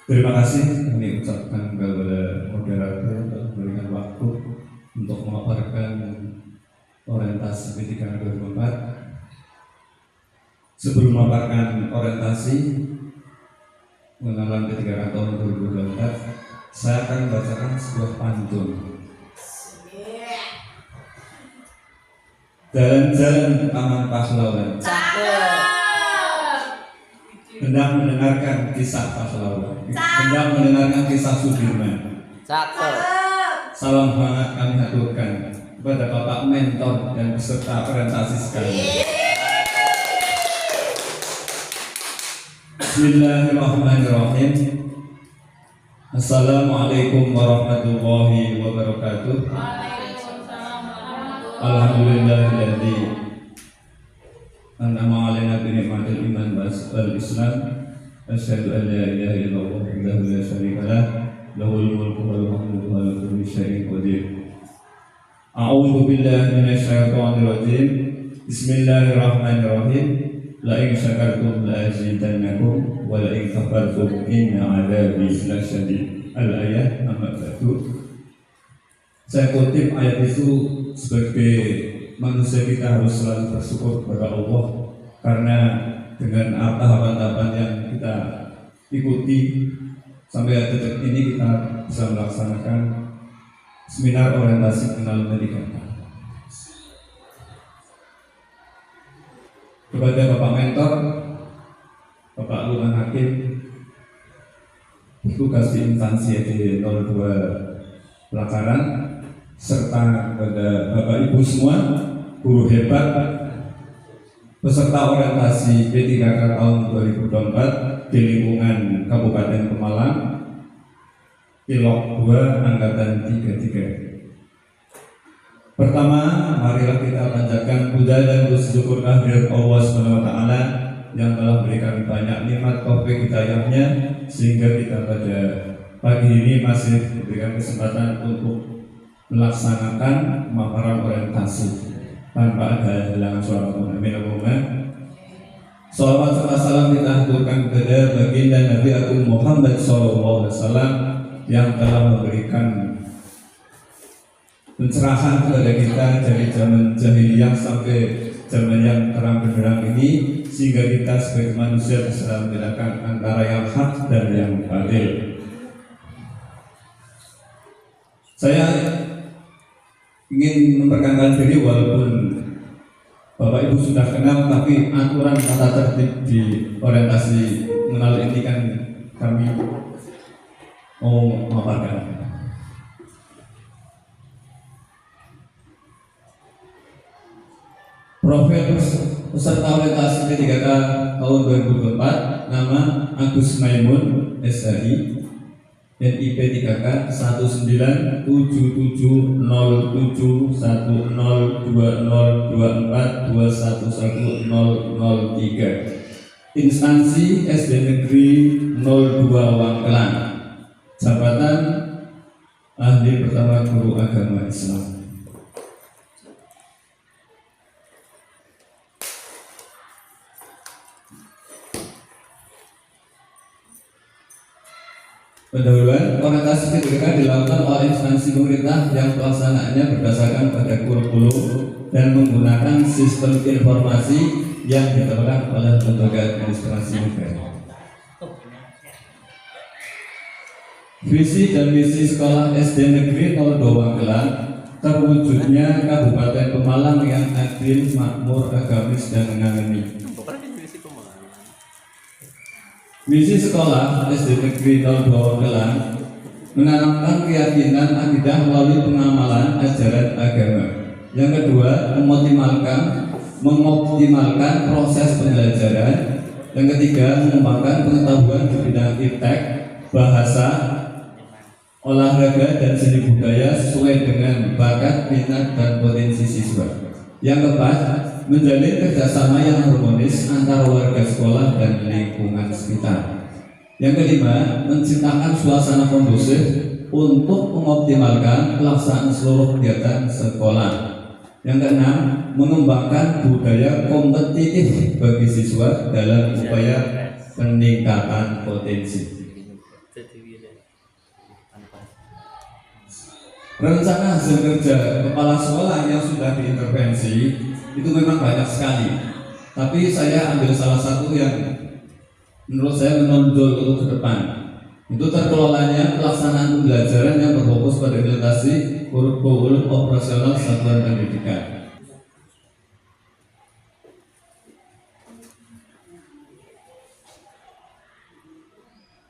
Terima kasih kami ucapkan kepada moderator untuk memberikan waktu untuk memaparkan orientasi P3K 2024. Sebelum memaparkan orientasi mengenal P3K tahun 2024, saya akan membacakan sebuah pantun. Jalan-jalan Taman Pahlawan, hendak mendengarkan kisah pahlawan, hendak mendengarkan kisah Sudirman. Salam hangat kami aturkan kepada Bapak Mentor dan peserta orientasi sekalian. Bismillahirrahmanirrahim. Assalamualaikum warahmatullahi wabarakatuh. Alhamdulillahilladzi an'ama 'alaina bi ni'matil iman wal Islam. Asyhadu an la ilaha illallah wahdahu la syarika lah, lahul mulku wal hamdu wa lahu kulli syai'in qadir. A'udzu billahi minasy syaithanir rajim. Bismillahirrahmanirrahim. La in syakartum la azidannakum wa la in kafartum inna 'adzabi lasyadid. Al-ayat nomor 1. Saya kutip ayat itu sebagai manusia kita harus selalu bersyukur kepada Allah karena dengan tahapan-tahapan yang kita ikuti sampai detik ini kita bisa melaksanakan seminar orientasi kenal pendidikan. Kepada Bapak Mentor, Bapak Luman Hakim, tugas di instansi ED 02 Pelakaran, serta kepada Bapak Ibu semua, guru hebat, peserta orientasi P3K tahun 2024 di lingkungan Kabupaten Pemalang, Pilok 2 Angkatan 33. Pertama, marilah kita panjatkan puja dan bersyukur kehadirat Allah SWT yang telah berikan banyak nikmat taufik hidayahnya sehingga kita pada pagi ini masih diberikan kesempatan untuk melaksanakan pemaparan orientasi tanpa ada halangan suara. Amin. Salawat serta salam kita haturkan kepada baginda Nabi Agung Muhammad SAW yang telah memberikan pencerahan kepada kita dari zaman jahiliyah sampai zaman yang terang benderang ini, sehingga kita sebagai manusia bisa membedakan antara yang hak dan yang batil. Saya ingin memperkenalkan diri walaupun Bapak Ibu sudah kenal, tapi aturan tata tertib di orientasi mengenal ini kan kami mau memaparkan. Profil peserta orientasi P3K tahun 2024, nama Agus Maimun, SHI, NIP 3K 1977072024211003. Instansi SD Negeri 02 Wangkelan. Jabatan Ahli Pertama Guru Agama Islam. Pendahuluan orientasi P3K dilakukan oleh instansi pemerintah yang pelaksanaannya berdasarkan pada kurikulum dan menggunakan sistem informasi yang diterapkan oleh lembaga administrasi negara. Visi dan misi sekolah SD Negeri 02 Wangkelan terwujudnya Kabupaten Pemalang yang adil, makmur, agamis, dan menangani. Misi sekolah SD Negeri 02 Wangkelan menanamkan keyakinan akidah melalui pengamalan ajaran agama. Yang kedua, mengoptimalkan proses pembelajaran. Yang ketiga, mengembangkan pengetahuan di bidang iptek, bahasa, olahraga, dan seni budaya sesuai dengan bakat, minat, dan potensi siswa. Yang keempat, menjalin kerjasama yang harmonis antara warga sekolah dan lingkungan sekitar. Yang kelima, menciptakan suasana kondusif untuk mengoptimalkan pelaksanaan seluruh kegiatan sekolah. Yang keenam, mengembangkan budaya kompetitif bagi siswa dalam upaya peningkatan potensi. Rencana hasil kerja kepala sekolah yang sudah diintervensi itu memang banyak sekali. Tapi saya ambil salah satu yang menurut saya menonjol untuk ke depan. Itu terkelolanya pelaksanaan pembelajaran yang berfokus pada implementasi kurikulum operasional satuan pendidikan.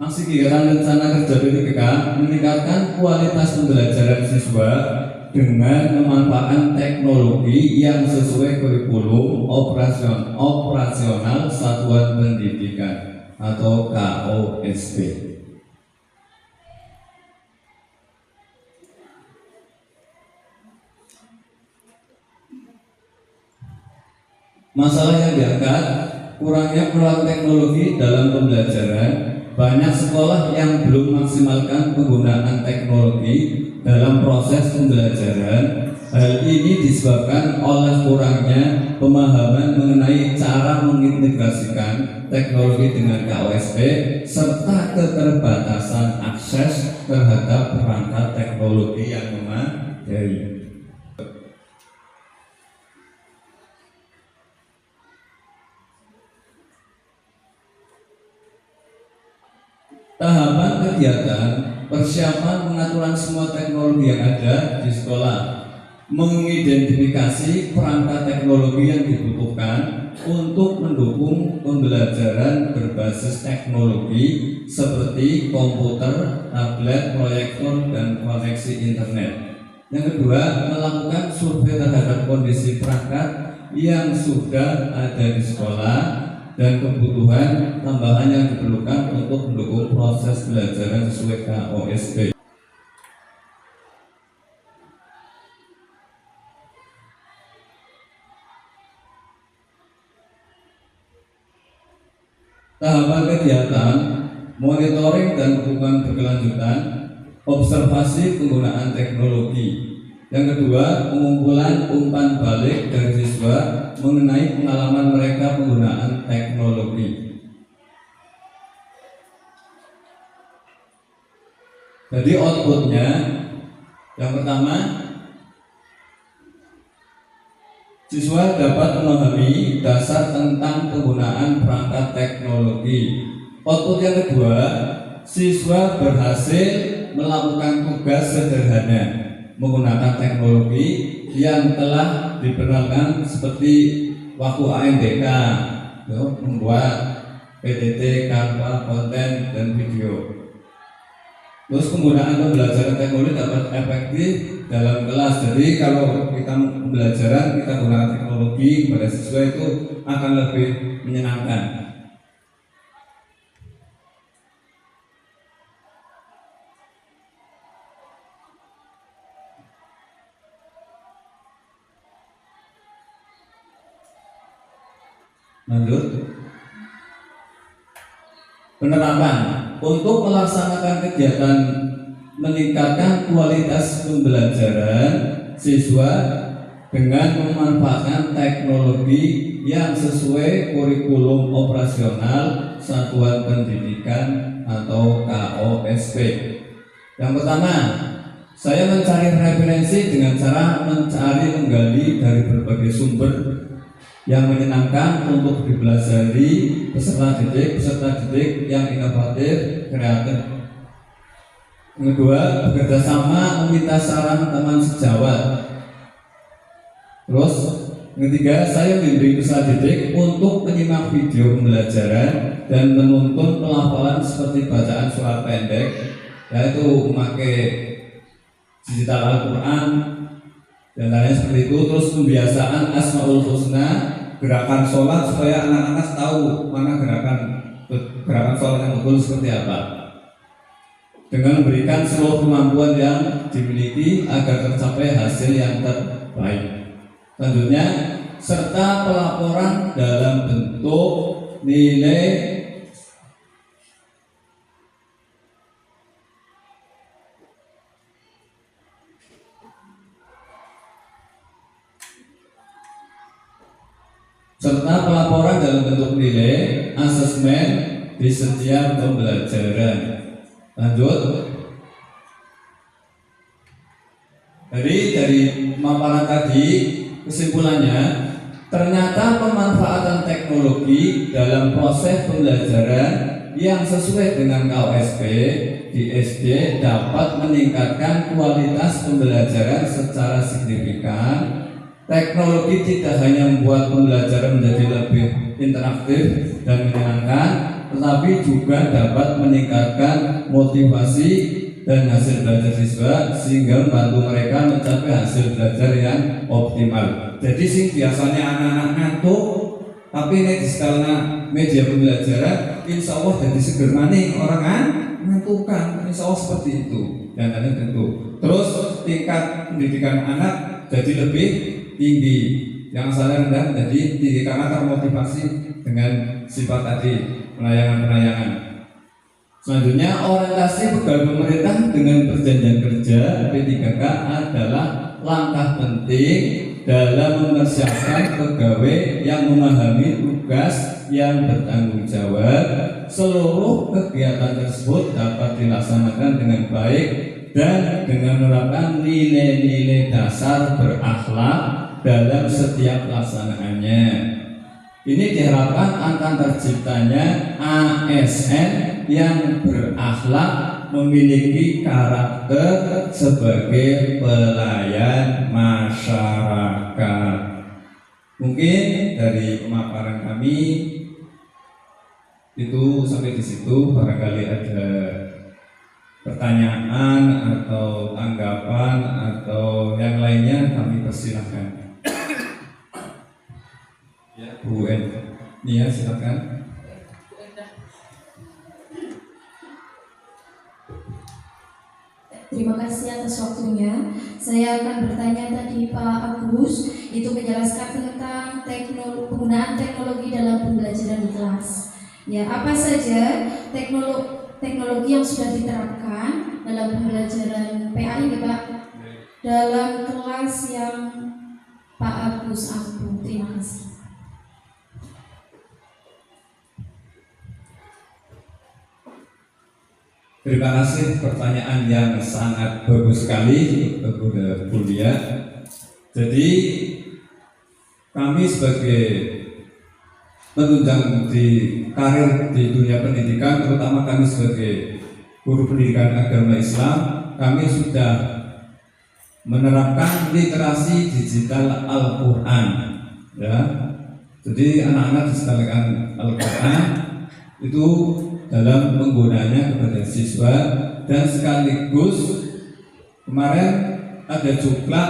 Aksi kegiatan rencana kerja PPK meningkatkan kualitas pembelajaran siswa dengan memanfaatkan teknologi yang sesuai kurikulum operasional satuan pendidikan atau KOSP. Masalah yang diangkat, kurangnya peran teknologi dalam pembelajaran. Banyak sekolah yang belum maksimalkan penggunaan teknologi dalam proses pembelajaran. Hal ini disebabkan oleh kurangnya pemahaman mengenai cara mengintegrasikan teknologi dengan KOSP serta keterbatasan akses terhadap perangkat teknologi yang memadai. Tahapan kegiatan persiapan pengaturan semua teknologi yang ada di sekolah, mengidentifikasi perangkat teknologi yang dibutuhkan untuk mendukung pembelajaran berbasis teknologi seperti komputer, tablet, proyektor, dan koneksi internet. Yang kedua, melakukan survei terhadap kondisi perangkat yang sudah ada di sekolah dan kebutuhan tambahan yang diperlukan untuk mendukung proses belajaran sesuai KOSP. Tahapan kegiatan, monitoring dan dukungan berkelanjutan, observasi penggunaan teknologi. Yang kedua, pengumpulan umpan balik dari siswa mengenai pengalaman mereka penggunaan teknologi. Jadi outputnya, yang pertama, siswa dapat memahami dasar tentang penggunaan perangkat teknologi. Output yang kedua, siswa berhasil melakukan tugas sederhana menggunakan teknologi yang telah diperkenalkan seperti waktu AMDK, membuat PTT, Canva, konten, dan video. Terus penggunaan pembelajaran teknologi dapat efektif dalam kelas. Jadi kalau kita pembelajaran kita gunakan teknologi pada siswa itu akan lebih menyenangkan. Lanjut, penerapan untuk melaksanakan kegiatan meningkatkan kualitas pembelajaran siswa dengan memanfaatkan teknologi yang sesuai kurikulum operasional satuan pendidikan atau KOSP. Yang pertama, saya mencari referensi dengan cara mencari menggali dari berbagai sumber yang menyenangkan untuk dipelajari peserta didik yang inovatif, kreatif. Yang kedua, bekerja sama meminta saran teman sejawat. Terus, yang ketiga, saya membimbing peserta didik untuk menyimak video pembelajaran dan menuntun pelafalan seperti bacaan surat pendek, yaitu memakai digital Al-Quran dan lainnya seperti itu. Terus pembiasaan Asmaul Husna, gerakan sholat supaya anak-anak tahu mana gerakan sholat yang betul seperti apa, dengan memberikan seluruh kemampuan yang dimiliki agar tercapai hasil yang terbaik. Selanjutnya, serta pelaporan dalam bentuk nilai asesmen di setiap pembelajaran. Lanjut, Jadi dari pemaparan tadi kesimpulannya, ternyata pemanfaatan teknologi dalam proses pembelajaran yang sesuai dengan KOSP di SD dapat meningkatkan kualitas pembelajaran secara signifikan. Teknologi tidak hanya membuat pembelajaran menjadi lebih interaktif dan menyenangkan, tetapi juga dapat meningkatkan motivasi dan hasil belajar siswa sehingga membantu mereka mencapai hasil belajar yang optimal. Jadi sing biasanya anak-anak ngantuk, tapi ini di skala media pembelajaran, insya Allah jadi seger maning orang ngantukan, insya Allah seperti itu. Dan tentu. Terus tingkat pendidikan anak jadi lebih tinggi, yang asalnya rendah menjadi tinggi karena termotivasi dengan sifat tadi penayangan. Selanjutnya, orientasi pegawai pemerintah dengan perjanjian kerja P3K adalah langkah penting dalam mempersiapkan pegawai yang memahami tugas yang bertanggung jawab. Seluruh kegiatan tersebut dapat dilaksanakan dengan baik dan dengan menerapkan nilai-nilai dasar berakhlak dalam setiap pelaksanaannya. Ini diharapkan akan terciptanya ASN yang berakhlak, memiliki karakter sebagai pelayan masyarakat. Mungkin dari pemaparan kami itu sampai di situ. Barangkali ada pertanyaan atau tanggapan atau yang lainnya, kami persilahkan. Ya, Bu Nia, silakan. Terima kasih atas waktunya. Saya akan bertanya tadi Pak Agus, itu menjelaskan tentang penggunaan teknologi dalam pembelajaran di kelas. Ya, apa saja teknologi yang sudah diterapkan dalam pembelajaran PAI ya Pak, dalam kelas yang Pak Agus ampu. Terima kasih. Terima kasih, pertanyaan yang sangat bagus sekali Bu Bulia. Jadi kami sebagai penunjang di karir di dunia pendidikan, terutama kami sebagai guru pendidikan agama Islam, kami sudah menerapkan literasi digital Al-Quran. Ya, jadi anak-anak disekolahkan Al-Quran itu dalam penggunaannya kepada siswa, dan sekaligus kemarin ada juklak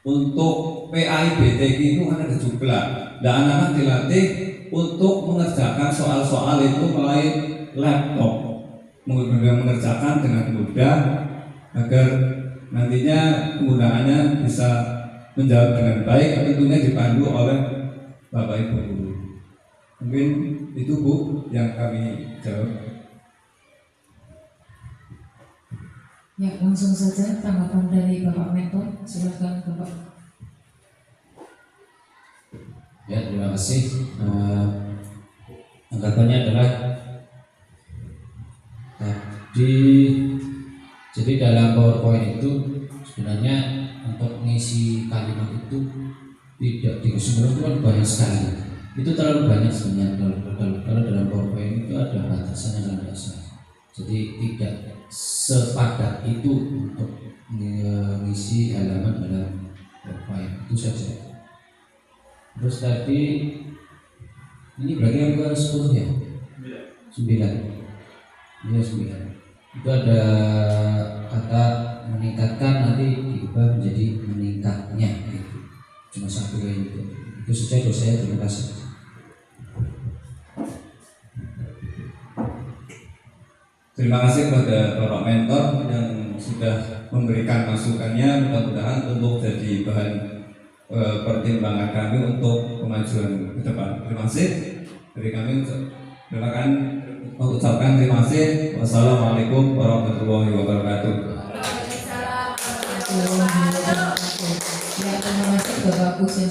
untuk PAI-BTQ itu kan ada juklak. Dan anak-anak dilatih untuk mengerjakan soal-soal itu melalui laptop, mengerjakan dengan mudah agar nantinya penggunaannya bisa menjawab dengan baik, tentunya dipandu oleh Bapak Ibu guru. Mungkin itu Bu yang kami jawab. Ya, langsung saja tanggapan dari Bapak Mentor, silakan Bapak. Ya, terima kasih. Tanggapannya adalah tadi, jadi dalam PowerPoint itu sebenarnya untuk mengisi kalimat itu tidak dikesimpulan banyak sekali. Itu terlalu banyak sebenarnya. Kalau dalam PowerPoint itu ada batasan yang dasar. Jadi tidak sepadat itu untuk mengisi halaman dalam PowerPoint, itu saja. Terus tadi ini berarti angka 10 ya? 9. Iya 9. Itu ada kata meningkatkan, nanti diubah menjadi meningkatnya gitu. Cuma satu kayak gitu. Itu saja dari saya, terima kasih. Terima kasih kepada Bapak Mentor yang sudah memberikan masukannya, mudah-mudahan untuk jadi bahan pertimbangan kami untuk kemajuan ke depan. Terima kasih dari kami. Silakan mengucapkan terima kasih. Wassalamualaikum warahmatullahi wabarakatuh. Ya, terima kasih Bapak Agus yang